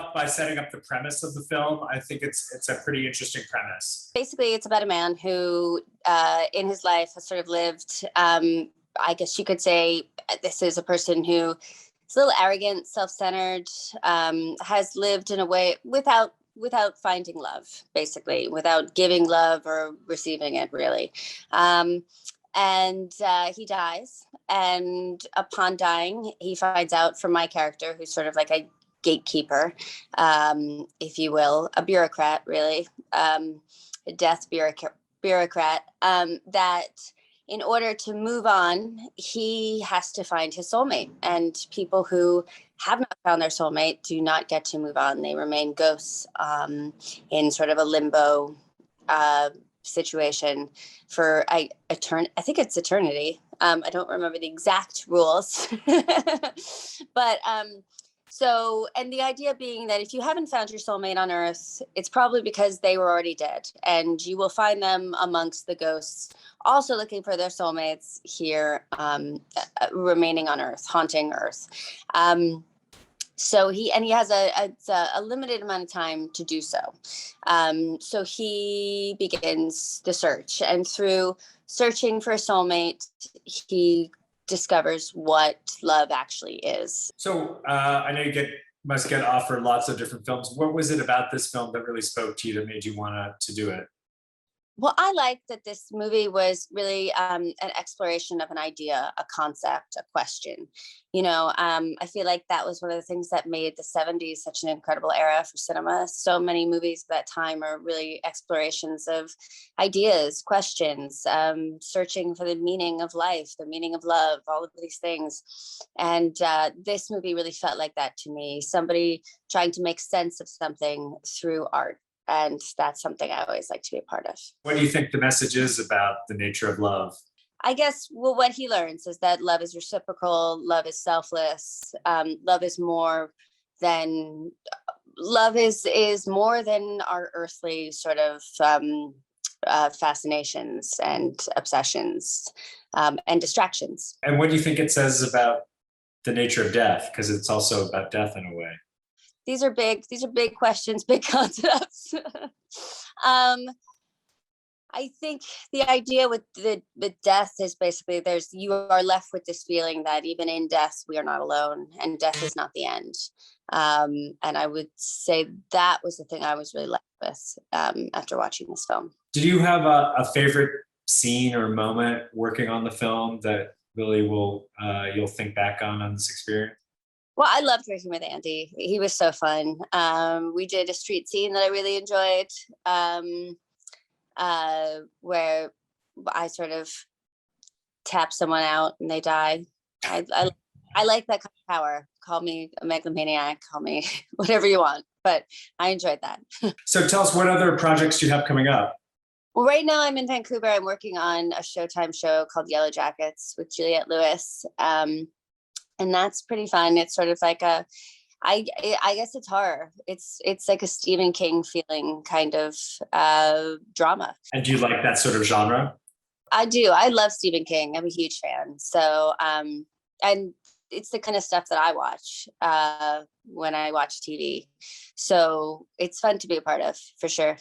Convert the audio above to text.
off by setting up the premise of the film? I think it's a pretty interesting premise. Basically, it's about a man who, in his life, has sort of lived. I guess you could say this is a person who is a little arrogant, self-centered, has lived in a way without finding love, basically, without giving love or receiving it, really. And he dies. And upon dying, he finds out from my character, who's sort of like a gatekeeper, if you will, a bureaucrat, really, a death bureaucrat, that in order to move on, he has to find his soulmate. And people who have not found their soulmate do not get to move on. They remain ghosts in sort of a limbo situation for I think it's eternity. I don't remember the exact rules, but so, and the idea being that if you haven't found your soulmate on Earth, it's probably because they were already dead, and you will find them amongst the ghosts, also looking for their soulmates here, remaining on Earth, haunting Earth. So he has a limited amount of time to do so. So he begins the search, and through searching for a soulmate, he discovers what love actually is. So I know you must get offered lots of different films. What was it about this film that really spoke to you that made you want to do it? Well, I like that this movie was really an exploration of an idea, a concept, a question. I feel like that was one of the things that made the 70s such an incredible era for cinema. So many movies at that time are really explorations of ideas, questions, searching for the meaning of life, the meaning of love, all of these things. And this movie really felt like that to me. Somebody trying to make sense of something through art. And that's something I always like to be a part of. What do you think the message is about the nature of love? I guess, well, what he learns is that love is reciprocal, love is selfless, love is more than our earthly sort of fascinations and obsessions and distractions. And what do you think it says about the nature of death? Because it's also about death in a way. These are big questions, big concepts. I think the idea with death is basically you are left with this feeling that even in death, we are not alone, and death is not the end. And I would say that was the thing I was really left with after watching this film. Did you have a favorite scene or moment working on the film that really you'll think back on this experience? Well, I loved working with Andy. He was so fun. We did a street scene that I really enjoyed, where I sort of tap someone out and they die. I like that kind of power. Call me a megalomaniac, call me whatever you want, but I enjoyed that. So tell us, what other projects do you have coming up? Well, right now I'm in Vancouver. I'm working on a Showtime show called Yellow Jackets with Juliette Lewis. And that's pretty fun. It's sort of like I guess it's horror. It's like a Stephen King feeling kind of drama. And do you like that sort of genre? I do. I love Stephen King. I'm a huge fan. So, and it's the kind of stuff that I watch when I watch TV. So it's fun to be a part of, for sure.